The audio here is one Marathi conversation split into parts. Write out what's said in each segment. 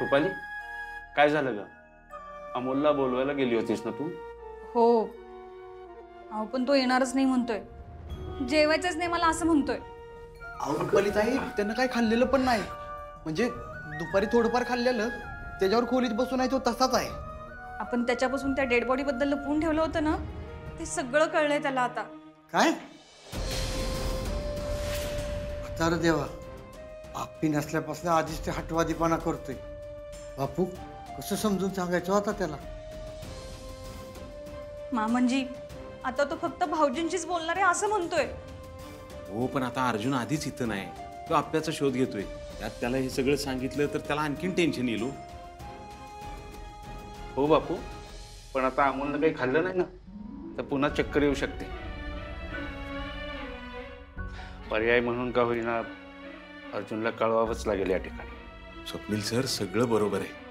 रुपाली, काय झालं ग? अमोलला बोलवायला गेली होतीस ना तू? हो, अहो पण तो येणारच नाही म्हणतोय, जेवायचंच नाही मला असं म्हणतोय. अहो रुपाली ताई, त्यानं काय खाल्लेलं पण नाही. म्हणजे दुपारी थोडंफार खाल्लेलं, त्याच्यावर खोलीत बसून आहे तो तसाच आहे. आपण त्याच्यापासून त्या डेड बॉडी बद्दल लपवून ठेवलं होतं ना, ते सगळं कळलंय त्याला आता. काय आता रे देवा, बाप्पी नसल्यापासून आधीच ते हटवादीपणा करतोय. बापू कसं समजून सांगायचं आता त्याला? मामनजी, आता तो फक्त भाऊजींशीच बोलणार आहे असं म्हणतोय. हो, पण आता अर्जुन आधीच इथं नाही, तो आप्याचा शोध घेतोय. त्यात त्याला हे सगळं सांगितलं तर त्याला आणखीन टेन्शन येईल. हो बापू, पण आता अमोलनं काही खाल्लं नाही ना, तर पुन्हा चक्कर येऊ शकते. पर्याय म्हणून का होईना अर्जुनला कळवावंच लागेल या ठिकाणी. स्वप्नील सर, सगळं बरोबर आहे.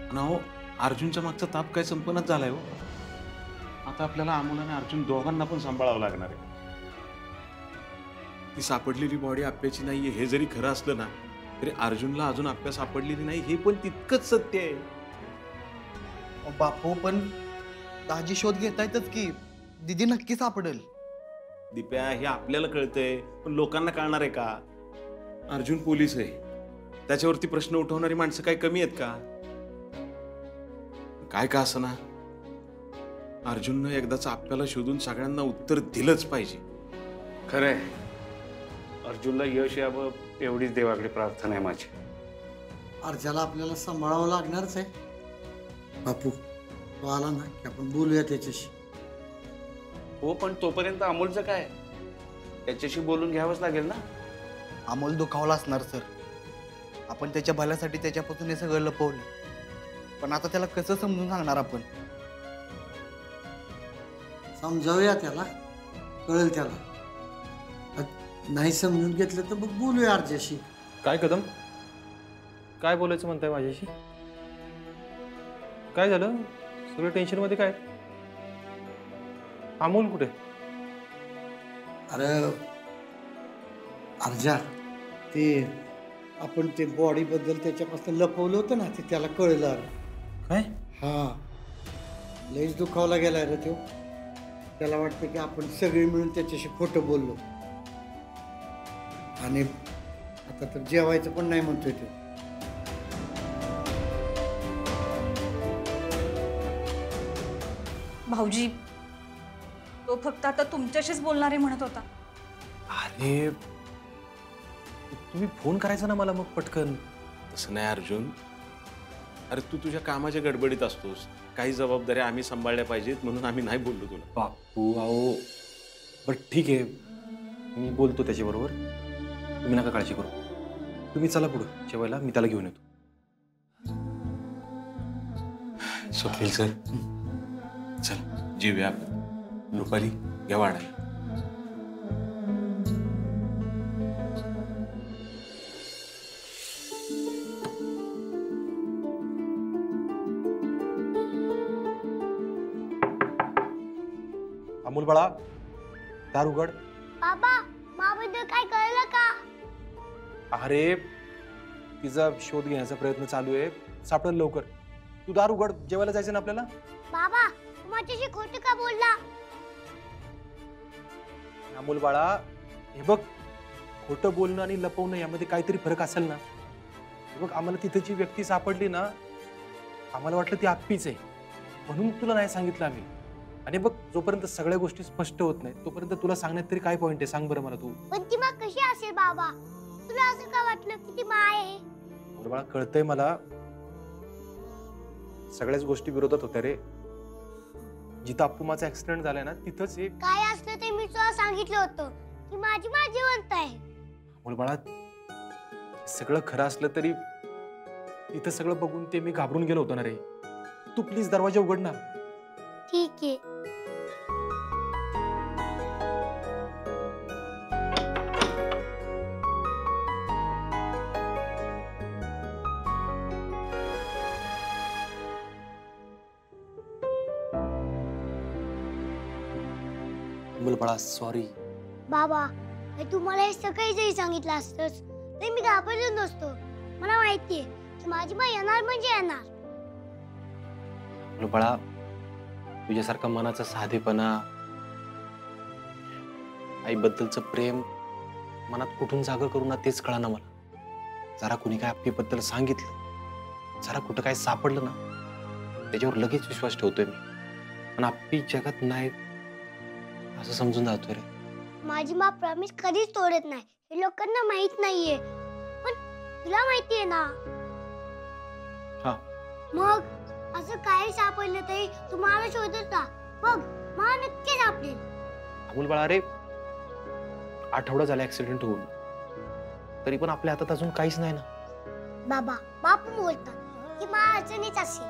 पण अहो, अर्जुनच्या मागचा ताप काय संपन्नच झालाय हो. आता आपल्याला अमोल आणि अर्जुन दोघांना पण सांभाळावं लागणार आहे. ती सापडलेली बॉडी आप्याची नाहीये हे जरी खरं असलं ना, तरी अर्जुनला अजून आप्या सापडलेली नाही हे पण तितकंच सत्य आहे. बापू पण दाजी शोध घेतायतच की, दिदी नक्की सापडेल. दिप्या, हे आपल्याला कळतंय, पण लोकांना कळणार आहे का? अर्जुन पोलीस आहे, त्याच्यावरती प्रश्न उठवणारी माणसं काय कमी आहेत का? काय का असं ना, अर्जुननं एकदाच आपल्याला शोधून सगळ्यांना उत्तर दिलंच पाहिजे. खरंय, अर्जुनला यश यावं एवढीच देवाकडे प्रार्थना आहे माझी. अर्जाला आपल्याला सांभाळावं लागणारच आहे. बापू तो आला ना की आपण बोलूया त्याच्याशी. हो, पण तोपर्यंत अमोलचं काय? त्याच्याशी बोलून घ्यावंच लागेल ना. अमोल दुखावला असणार सर. आपण त्याच्या भल्यासाठी त्याच्यापासून हे सगळं लपवलं, पण आता त्याला कसं समजून सांगणार आपण? समजावूया त्याला, कळेल त्याला. नाही समजून घेतलं तर मग बोलूया अर्जाशी. काय कदम, काय बोलायचं म्हणताय माझ्याशी? काय झालं? सगळं टेन्शन मध्ये काय? अमोल कुठे? अरे अर्जा, ते आपण ते बॉडी बद्दल त्याच्यापासून लपवलं होतं ना, ते त्याला कळलं. काय? हा, लईच दुखावला गेलाय रे तो. त्याला वाटतं की आपण सगळे मिळून त्याच्याशी खोटं बोललो, आणि आता तर जेवायचं पण नाही म्हणतोय तो. भाऊजी, तो फक्त आता तुमच्याशीच बोलणार आहे म्हणत होता. अरे तुम्ही फोन करायचा ना मला मग पटकन. तसं नाही अर्जुन, अरे तू तुझ्या कामाच्या गडबडीत असतोस, काही जबाबदाऱ्या आम्ही सांभाळल्या पाहिजेत म्हणून आम्ही नाही बोललो तुला. बापू अहो, बरं ठीक आहे, मी बोलतो त्याच्याबरोबर, तुम्ही नका काळजी करू. तुम्ही चला पुढं जेवायला, मी त्याला घेऊन येतो. स्वप्नील सर, चल जेवूया. रुपाली, घ्या वाढायला. अमोल बाळा, दार उघड. बाबा, माबद्दल काय कळलं का? अरे तिचा शोध घेण्याचा प्रयत्न चालू आहे, सापडेल लवकर. तू दार उघड, जेवायला जायचं ना आपल्याला. बाबा, तू माझ्याशी खोटं का बोलला? अमोल बाळा, हे बघ, खोटं बोलणं आणि लपवणं यामध्ये काहीतरी फरक असेल ना. हे बघ, आम्हाला तिथे जी व्यक्ती सापडली ना, आम्हाला वाटलं ती आप्पीच आहे, म्हणून तुला नाही सांगितलं आम्ही. आणि बघ, जोपर्यंत सगळ्या गोष्टी स्पष्ट होत नाही तोपर्यंत तुला सांगण्यात तरी काय पॉइंट आहे, सांग बरं मला तू. पण ती मग कशी असेल बाबा? तुला असं का वाटलं की ती माय आहे? अमोल बाळा, कळतंय मला, सगळ्याच गोष्टी विरोधात होत्या रे. जिथं अप्पूमाचा ऍक्सिडेंट झालाय ना, तिथंच एक काय असलं ते मी तुला सांगितलं होतं की माझी माय जिवंत आहे. अमोल बाळा, सगळं खरं असलं तरी इथं सगळं बघून ते मी घाबरून गेलो होतो ना रे. तू प्लीज दरवाजा उघड ना. ठीक आहे. अमोल बाळा, सॉरी. बाबा, हे तुम्हाला हे सगळं जरी सांगितलं असतंच तरी मी घाबरलो नसतो. मला माहितीये की माझी माँ येणार म्हणजे येणार. म्हणलं बाळा, तुझ्यासारखा मनाचा साधेपणा, आईबद्दलचं प्रेम मनात कुठून जागा करू ना तेच कळाना मला. जरा कुणी काय आप्पीबद्दल सांगितलं, जरा कुठं काय सापडलं ना त्याच्यावर लगेच विश्वास ठेवतोय मी. पण आप्पी जगात नाही असं समजून जातोय रे. माझी माँ प्रॉमिस कधीच तोडत नाही, हे लोकांना माहित नाहीये, पण तुला माहितीये ना. हा. मग असं काही सापडलं तरी तुम्हाला शोधत राहा, मग मला नक्की सापडेल. अमोल बाळा रे, आठवडा झाला ऍक्सिडेंट होऊन, तरी पण आपल्या हातात अजून काहीच नाही ना. बाबा, बापू बोलतात की माँ अडचणीच असेल,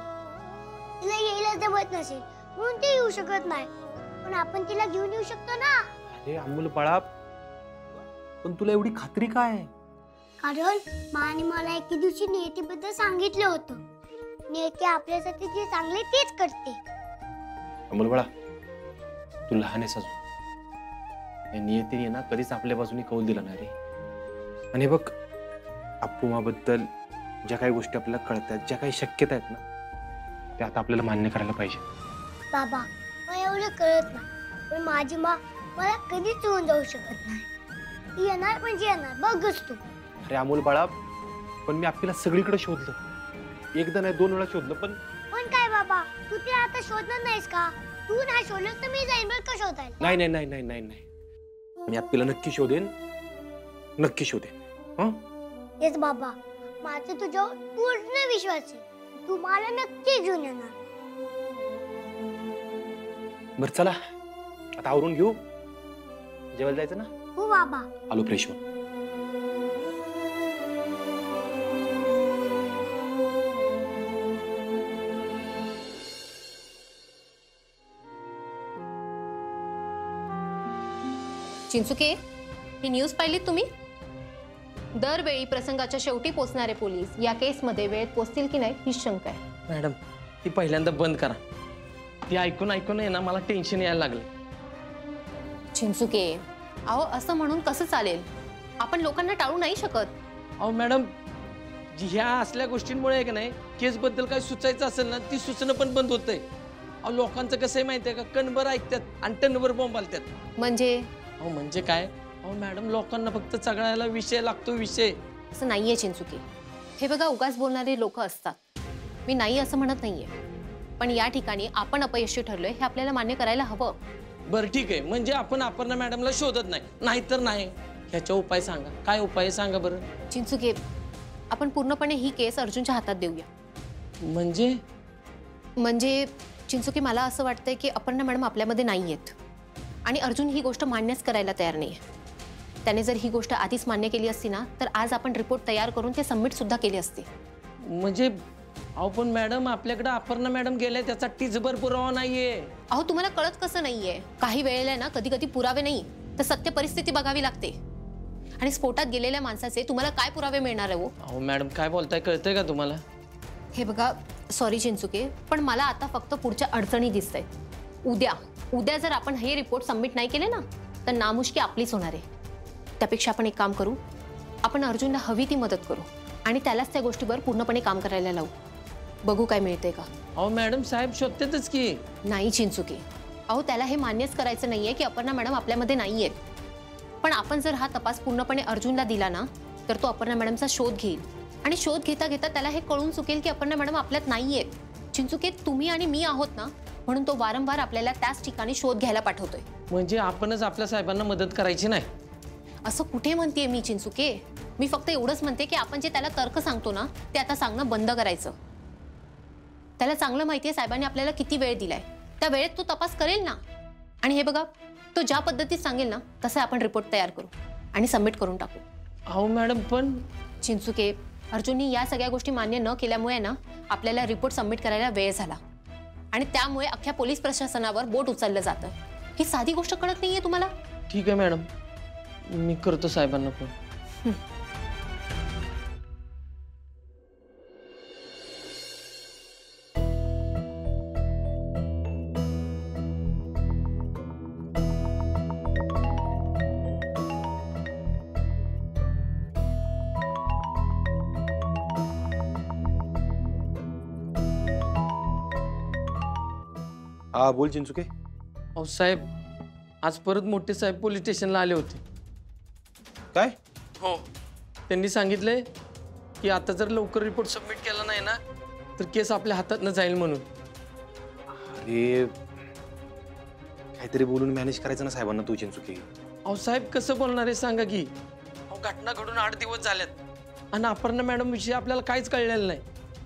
तिला यायला जमत नसेल म्हणून ती येऊ शकत नाही, पण आपण तिला घेऊन येऊ शकतो ना. अरे अमोल बाळा, पण तुला एवढी खात्री काय? कारण माने मला एके दिवशी नियतीबद्दल सांगितलं होतं. नियती आपल्यासाठी जे चांगले तेच करते. अमोल बाळा, तू लहान आहेस अजून. या नियतीने ना कधीच आपल्या बाजूने कौल दिला नाही रे. आणि बघ, अप्पूमाबद्दल ज्या काही गोष्टी आपल्याला कळतात, ज्या काही शक्यता आहेत ना, त्या आता आपल्याला मान्य करायला पाहिजे. बाबा, मला एवढं कळत नाही, पण माझी माँ मला कधीच सोडून जाऊ शकत नाही. ती येणार म्हणजे येणार, बघच तू. अरे अमोल बाळा, पण मी आपल्याला सगळीकडे शोधलं, एकदा नाही 2 वेळा शोधलं, पण काय बाबा, तू तिला आता शोधणार नाहीस का? तू नाही शोधलं तर मी जाईन बरं का शोधायला. नाही नाही नाही नाही नाही नाही, मी आपल्याला नक्की शोधेन, नक्की शोधेन. हं? तेच बाबा, माझा तुझ्यावर पूर्ण विश्वास आहे, तू मला नक्की घेऊन येणार. बरं चला, आता आवरून घेऊ, जेवायला जायचं ना. हो बाबा. आलो फ्रेश होऊन. चिंचुके, ही न्यूज पाहिलीत तुम्ही? दरवेळी प्रसंगाच्या शेवटी पोचणारे पोलीस या केसमध्ये वेळेत पोचतील की नाही ही शंका आहे. मॅडम, ती पहिल्यांदा बंद करा. ती ऐकून ऐकून आहे ना मला टेन्शन यायला लागलं. चिंचुके, अहो असं म्हणून कसं चालेल? आपण लोकांना टाळू नाही शकत. अहो मॅडम, ह्या असल्या गोष्टींमुळे आहे का नाही, केसबद्दल काय सुचायचं असेल ना, ती सुचणं पण बंद होतंय. अहो लोकांचं कसं आहे माहिती आहे का, कणभर ऐकतात आणि टनभर बोंबालतात. म्हणजे अहो म्हणजे काय, अहो मॅडम, लोकांना फक्त चगळायला विषय लागतो, विषय. असं नाहीये चिंचुके. हे बघा, उगाच बोलणारे लोक असतात, मी नाही असं म्हणत नाहीये, पण या ठिकाणी आपण अपयशी ठरलोय हे आपल्याला मान्य करायला हवं. बरं ठीक आहे, म्हणजे आपण अपर्णा मॅडमला शोधत नाही, नाहीतर नाही. ह्याचा उपाय सांगा, काय उपाय सांगा बरं. चिंचुके, आपण पूर्णपणे ही केस अर्जुनच्या हातात देऊया. म्हणजे चिंचुके, मला असं वाटतंय की अपर्णा मॅडम आपल्यामध्ये नाही आहेत आणि अर्जुन ही गोष्ट मान्यच करायला तयार नाही. त्याने जर ही गोष्ट आधीच मान्य केली असती ना, तर आज आपण रिपोर्ट तयार करून ते सबमिट सुद्धा केले असते. म्हणजे अहो पण मॅडम, आपल्याकडे अपर्णा मॅडम गेल्या त्याचा टिचभर पुरावा नाहीये. अहो तुम्हाला कळत कसं नाहीये? काही वेळेला ना कधी कधी पुरावे नाही तर सत्य परिस्थिती बघावी लागते. आणि स्फोटात गेलेल्या माणसाचे तुम्हाला काय पुरावे मिळणार आहे? अहो मॅडम, काय बोलताय, कळतंय का तुम्हाला? हे बघा, सॉरी चिंचुके, पण मला आता फक्त पुढच्या अडचणी दिसतायत. उद्या जर आपण हे रिपोर्ट सबमिट नाही केले ना, तर नामुष्की आपलीच होणार आहे. त्यापेक्षा आपण एक काम करू, आपण अर्जुनला हवी ती मदत करू आणि त्यालाच त्या गोष्टीवर पूर्णपणे काम करायला लावू. बघू काय मिळते का. अहो मॅडम, साहेब शोधतातच की. नाही चिंचुके, अहो त्याला हे मान्यच करायचं नाहीये की अपर्णा मॅडम आपल्यामध्ये नाहीयेत. पण आपण जर हा तपास पूर्णपणे अर्जुनला दिला ना, तर तो अपर्णा मॅडमचा शोध घेईल आणि शोध घेता घेता त्याला हे कळून चुकेल की अपर्णा मॅडम आपल्यात नाहीयेत. चिंचुके, तुम्ही आणि मी आहोत ना, म्हणून तो वारंवार आपल्याला त्याच ठिकाणी शोध घ्यायला पाठवतोय. म्हणजे आपणच आपल्या साहेबांना मदत करायची नाही असं कुठे म्हणतेय मी चिंचुके? मी फक्त एवढंच म्हणते की आपण जे त्याला तर्क सांगतो ना, ते आता सांगणं बंद करायचं. त्याला चांगलं माहितीये साहेबांनी आपल्याला किती वेळ दिलाय, त्या वेळेत तो तपास करेल ना. आणि हे बघा, तो ज्या पद्धतीत सांगेल ना तसं आपण रिपोर्ट तयार करू आणि सबमिट करून टाकू. अहो मॅडम, पण चिंचुके, अर्जुननी या सगळ्या गोष्टी मान्य न केल्यामुळे ना आपल्याला रिपोर्ट सबमिट करायला वेळ झाला आणि त्यामुळे अख्ख्या पोलीस प्रशासनावर बोट उचललं जातं. ही साधी गोष्ट कळत नाहीये तुम्हाला? ठीक आहे मॅडम, मी करतो साहेबांना फोन. हा बोल चिंचुके. अहो साहेब, आज परत मोठे साहेब पोलीस स्टेशनला आले होते. काय? हो, त्यांनी सांगितलंय की आता जर लवकर रिपोर्ट सबमिट केला नाही ना तर केस आपल्या हातात न जाईल म्हणून. अरे काहीतरी बोलून मॅनेज करायचं ना साहेबांना तू चिंचुके. अहो साहेब, कसं बोलणार आहे सांगा की. अहो, घटना घडून 8 दिवस झाल्यात आणि अपर्णा मॅडम विषयी आपल्याला काहीच कळलेलं नाही.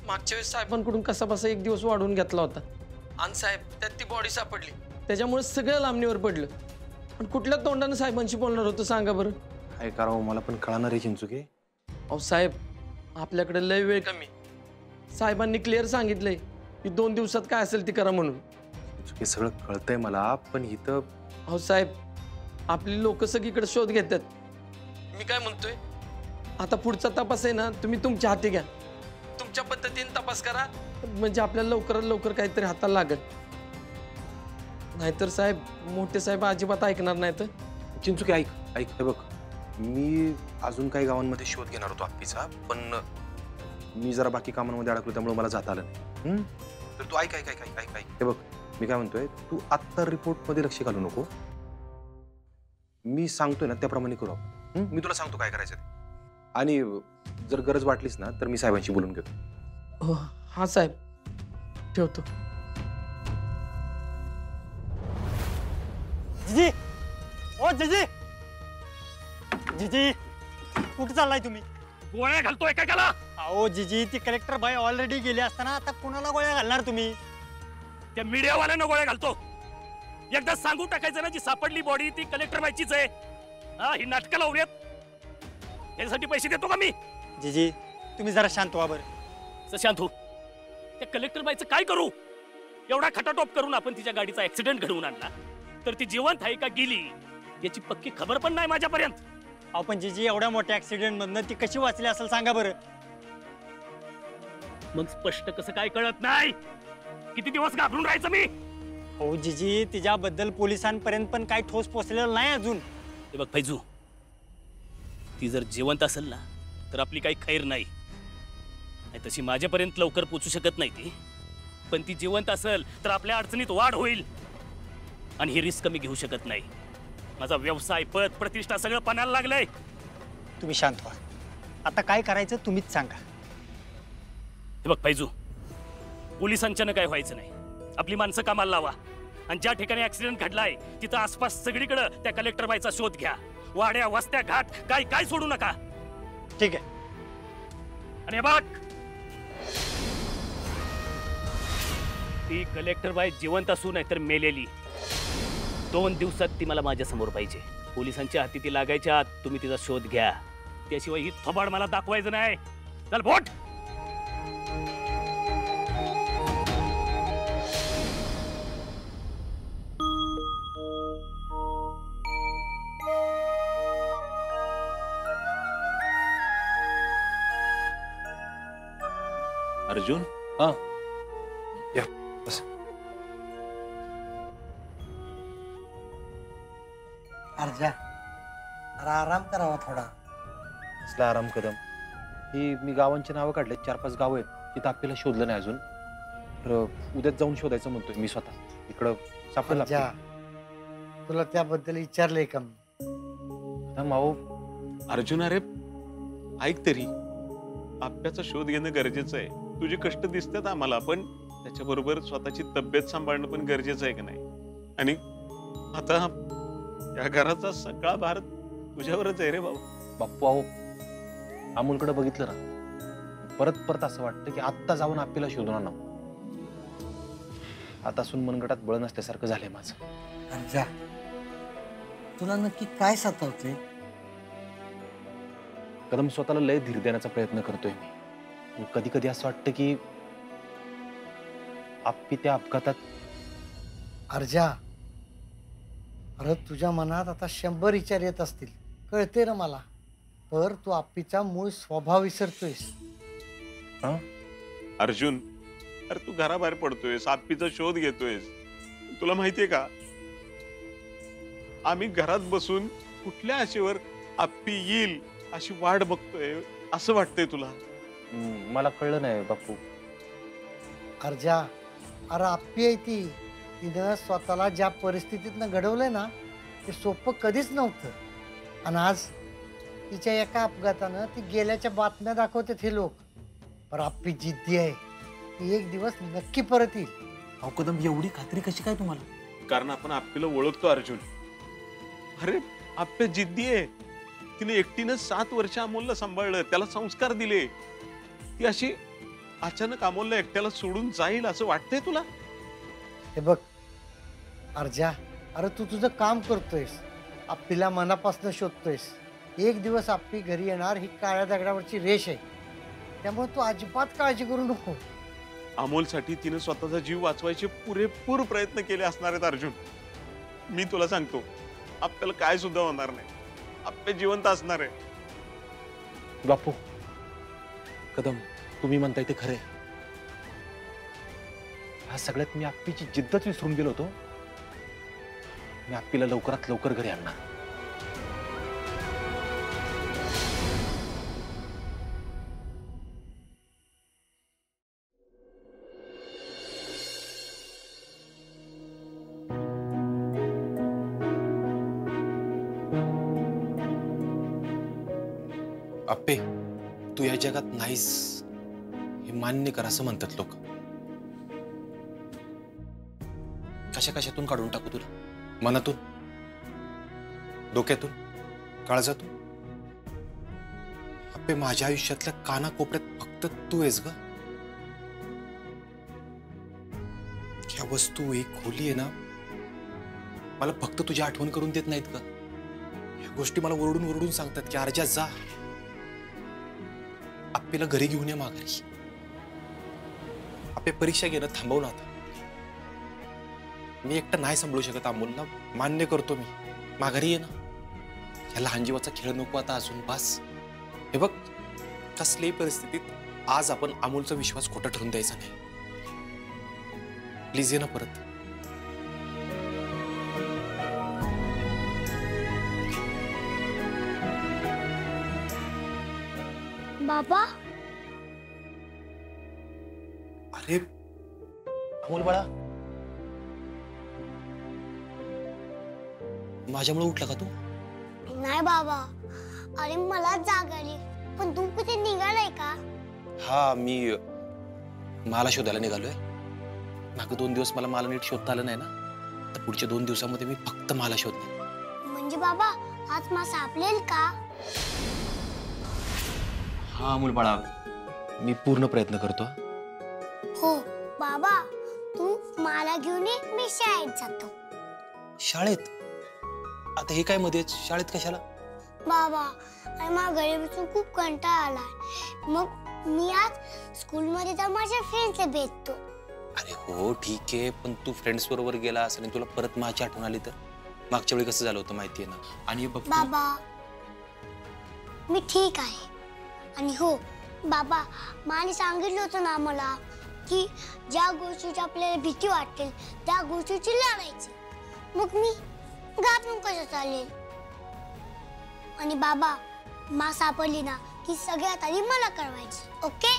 मागच्या वेळेस साहेबांकडून कसा बसा 1 दिवस वाढवून घेतला होता आणि साहेब त्यात ती बॉडी सापडली, त्याच्यामुळे सगळं लांबणीवर पडलं. पण कुठल्या तोंडानं साहेबांशी बोलणार होतं सांगा बरं. काय करावं मला पण कळणार आहे चिंचुके. अहो साहेब, आपल्याकडे लय वेळ कमी. साहेबांनी क्लिअर सांगितलंय की 2 दिवसात काय असेल ते करा म्हणून. हे सगळं कळतंय मला, पण इथं अहो साहेब, आपली लोक सगळीकडे शोध घेतात. मी काय म्हणतोय, आता पुढचा तपास आहे ना तुम्ही तुमच्या हाती घ्या. तुमच्या पद्धतीने तपास करा, म्हणजे आपल्याला लवकरात लवकर काहीतरी हाताला लागेल. नाहीतर साहेब, मोठे साहेब अजिबात ऐकणार नाहीत. चिंचुके ऐक ऐक. हे बघ, मी अजून काही गावांमध्ये शोध घेणार होतो आप्पीचा, पण मी जरा बाकी कामांमध्ये अडकलो त्यामुळे मला जाता आलं नाही. तर तू ऐक ऐक ऐक ऐक ऐक ऐक. हे बघ, मी काय म्हणतोय, तू आत्ता रिपोर्टमध्ये लक्ष घालू नको. मी सांगतोय ना त्याप्रमाणे करू आपण. मी तुला सांगतो काय करायचं ते. आणि जर गरज वाटलीच ना तर मी साहेबांशी बोलून घेतो. हो, हा साहेब, ठेवतो. जिजी, ओ जिजी, जिजी, कुठे चाललाय तुम्ही? गोळ्या घालतोय काय त्याला? अहो जिजी, ती कलेक्टर बाई ऑलरेडी गेली असताना आता कुणाला गोळ्या घालणार तुम्ही? त्या मीडियावाल्यांना गोळ्या घालतो. एकदा सांगून टाकायचं ना, जी सापडली बॉडी ती कलेक्टर बाईचीच आहे. हा, ही नाटकं लावूयात. यासाठी पैसे देतो का मी? जिजी, तुम्ही जरा शांत व्हा बरं. शांत हो. त्या कलेक्टर बाईचं काय करू? एवढा खटाटोप करून आपण तिच्या गाडीचा ऍक्सिडेंट घडवून आणला, तर ती जिवंत आहे का गेली याची पक्की खबर पण नाही माझ्यापर्यंत. अहो पण जिजी, एवढ्या मोठ्या ऍक्सिडेंट मधनं ती कशी वाचली असेल सांगा बरं. मग स्पष्ट कसं काय कळत नाही? किती दिवस घाबरून राहायचं मी? हो जिजी, तिच्याबद्दल पोलिसांपर्यंत पण काही ठोस पोचलेलं नाही अजून. हे बघ फैजू, ती जर जिवंत असेल ना तर आपली काही खैर नाही. तशी माझ्यापर्यंत लवकर पोचू शकत नाही ती, पण ती जिवंत असेल तर आपल्या अडचणीत वाढ होईल आणि ही रिस्क मी घेऊ शकत नाही. माझा व्यवसाय, पद, प्रतिष्ठा सगळं पणाला लागलंय. तुम्ही शांत व्हा. आता काय करायचं तुम्हीच सांगा. हे बघ फैजू, पोलिसांच्यानं काय व्हायचं नाही. आपली माणसं कामाला लावा आणि ज्या ठिकाणी ऍक्सिडेंट घडलाय तिथं आसपास सगळीकडे त्या कलेक्टर बाईचा शोध घ्या. वाड्या, वस्त्या, घाट काय काय सोडू नका. ठीक आहे. आणि बघ, ती कलेक्टर बाई जिवंत असू नाही तर मेलेली, 2 दिवसात ती मला माझ्या समोर पाहिजे. पोलिसांच्या हाती ती लागायच्या आत तुम्ही तिचा शोध घ्या. त्याशिवाय ही थोबाड मला दाखवायचं नाही. चल बोट. अर्जुन, हा या बस. अर्जा, जरा आराम करावा थोडा. असला आराम कदम. ही मी गावांची नावं काढले, 4-5 गाव आहेत तिथं आपल्याला शोधलं नाही अजून. तर उद्याच जाऊन शोधायचं म्हणतोय मी स्वतः. इकडं सापडलं अर्जा, तुला त्याबद्दल विचारलंय का मी? माऊ. अर्जुन अरे ऐक तरी, आप्याचा शोध घेणं गरजेचं आहे. तुझे कष्ट दिसतात आम्हाला, पण त्याच्याबरोबर स्वतःची तब्येत सांभाळणं पण गरजेचं आहे का नाही? आणि आता या घराचा सगळा भार तुझ्यावरच आहे रे बाबा. बाप्पू, अहो अमोलकडे बघितलं ना, परत परत असं वाटतं की आत्ता जाऊन आपल्याला शोधून आणा. आता सुन मनगटात बळ नसल्यासारखं झालंय माझं. अर्जा, तुला नक्की काय सतावते? कदम, स्वतःला लय धीर देण्याचा प्रयत्न करतोय मी. कधी कधी असं वाटतं की आप्पी त्या अपघातात. अर्जा, परत तुझ्या मनात आता 100 विचार येत असतील, कळते ना मला. पर तू आप्पीचा मूळ स्वभाव विसरतोयस. अर्जुन, अरे तू घराबाहेर पडतोयस, आप्पीचा शोध घेतोयस. तुला माहितीये का, आम्ही घरात बसून कुठल्या आशेवर आप्पी येईल अशी वाट बघतोय असं वाटतंय तुला? मला कळलं नाही बापू. अर्जा, अरे आप्पी आहे ती, तिनं स्वतःला ज्या परिस्थितीतनं घडवलंय ना ते सोपं कधीच नव्हतं. आणि आज तिच्या एका अपघातानं ती गेल्याच्या बातम्या दाखवतात हे लोक. पण आप्पी जिद्दी आहे, ती एक दिवस नक्की परत येईल. अहो कदम, एवढी खात्री कशी काय तुम्हाला? कारण आपण आप्पीला ओळखतो अर्जुन. अरे आप्पे जिद्दी आहे. तिने एकटीनं 7 वर्ष अमोलला सांभाळलं, त्याला संस्कार दिले. ती अशी अचानक अमोलला एकट्याला सोडून जाईल असं वाटतंय तुला? हे बघ अर्जा, अरे तू तुझं काम करतोयस, आप्पीला मनापासून शोधतोयस. एक दिवस आप्पी घरी येणार ही काळ्या दगडावरची रेष आहे. त्यामुळे तू अजिबात काळजी करू नको. अमोलसाठी तिने स्वतःचा जीव वाचवायचे पुरेपूर प्रयत्न केले असणार आहेत अर्जुन. मी तुला सांगतो, आपल्याला काय सुद्धा होणार नाही. आप्पे जिवंत असणार आहे. बापू, कदम, तुम्ही म्हणताय ते खरंय. ह्या सगळ्यात मी आप्पीची जिद्दच विसरून गेलो होतो. मी आप्पीला लवकरात लवकर घरी आणणार. आप्पे, तू या जगात नाहीस हे मान्य कर असं म्हणतात लोक. कशा कशातून काढून टाकू तुला? मनातून, डोक्यातून, काळजातून? आप्पे, माझ्या आयुष्यातल्या कानाकोपऱ्यात फक्त तू आहेस ग. ह्या वस्तू, एक खोली आहे ना, मला फक्त तुझी आठवण करून देत नाहीत का? ह्या गोष्टी मला ओरडून ओरडून सांगतात की अर्जा जा, आप्पेला घरी घेऊन या माघारी. आप्पे, परीक्षा घेणं थांबव ना आता. मी एकटा नाही सांभाळू शकत अमोलला, मान्य करतो मी. माघारी ये ना. ह्या लहान जीवाचा खेळ नको आता अजून, बस. हे बघ, कसल्याही परिस्थितीत आज आपण अमोलचा विश्वास खोटा ठरून द्यायचा नाही. प्लीज ये ना परत. बाबा, अरे अमोल बाळा, माझ्यामुळे उठला का तू? नाही बाबा, अरे मला जाग आली. पण तू कुठे निघालाय का? हा, मी माला शोधायला निघालोय. मागे 2 दिवस मला नीट शोधता आलं नाही ना, तर पुढच्या 2 दिवसामध्ये मी फक्त माला शोधणार. म्हणजे बाबा आज मा सापडेल का? हा अमोल बाळा, मी पूर्ण प्रयत्न करतो. हो बाबा, तू मला घेऊन ये, मी शाळेत जातो. शाळेत? आता हे काय मध्येच शाळेत कशाला? बाबा, अरे मला घरी बसून खूप कंटाळा आलाय. मग मी आज स्कूलमध्ये जाऊन माझ्या फ्रेंड्सला भेटतो. अरे हो ठीक आहे, पण तू फ्रेंड्स बरोबर गेला असं आणि तुला परत माझी आठवण आली तर? मागच्या वेळी कसं झालं होतं माहितीये ना. आणि बाबा, मी ठीक आहे. आणि हो बाबा, माने सांगितलं होतं ना मला की ज्या गोष्टीची आपल्याला भीती वाटेल त्या गोष्टीची लढायची. मग मी घाबरून कसं चालेल? आणि बाबा, मा सापडली ना की सगळ्यात आधी मला कळवायची. ओके?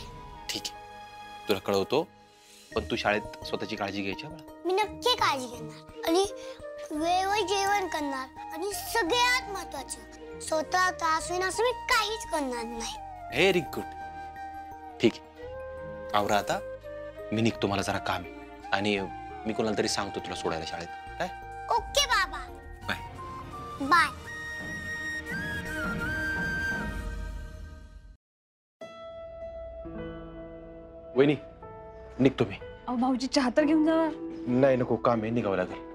ठीक आहे, तुला कळवतो. पण तू शाळेत स्वतःची काळजी घ्यायची बाळा. मी नक्की काळजी घेणार आणि वेळेवर जेवण करणार. आणि सगळ्यात महत्वाचं, स्वतः त्रास होईन असं मी काहीच करणार नाही. Very good. ठीक आहे, आवरा आता. मी निघतो, मला जरा काम आहे. आणि मी कोणाला तरी सांगतो तुला सोडायला शाळेत. काय? ओके बाबा. बाय. बाय. वहिनी, निघतो मी. अहो भाऊजी, चहा तर घेऊन जावा. नाही, नको, काम आहे, निघावं लागेल.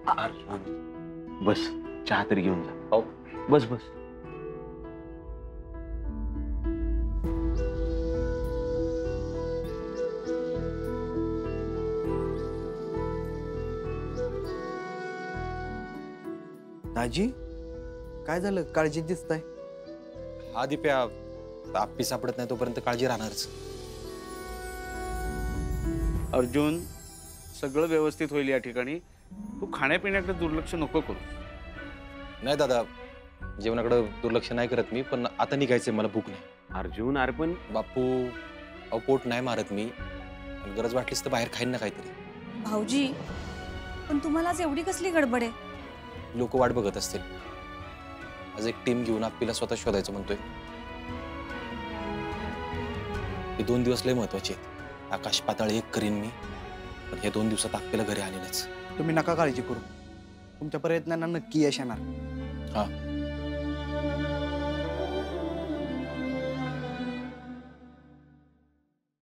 बस, चहा तरी घेऊन जा. हो, बस बस. दाजी, काय झालं? काळजी दिसताय. हा दिप्या, आप्पी सापडत नाही तोपर्यंत काळजी राहणारच. अर्जुन, सगळं व्यवस्थित होईल या ठिकाणी. तू खाण्यापिण्याकडे दुर्लक्ष नको करू. नाही दादा, जेवणाकडे दुर्लक्ष नाही करत मी, पण आता निघायचंय, मला भूक नाही. अर्जुन, अरे पण बापू, अहो पोट नाही मारत मी. गरज वाटलीच तर बाहेर खाईन ना काहीतरी. भाऊजी, पण तुम्हाला आज एवढी कसली गडबड आहे? लोक वाट बघत असतील. आज एक टीम घेऊन आप्पीला स्वतः शोधायचं म्हणतोय. हे 2 दिवस लय महत्वाचे आहेत. आकाश पाताळ एक करीन मी, पण हे 2 दिवसात आप्पीला घरी आणीनच. तुम्ही नका काळजी करू, तुमच्या प्रयत्नांना नक्की यश येणार. हा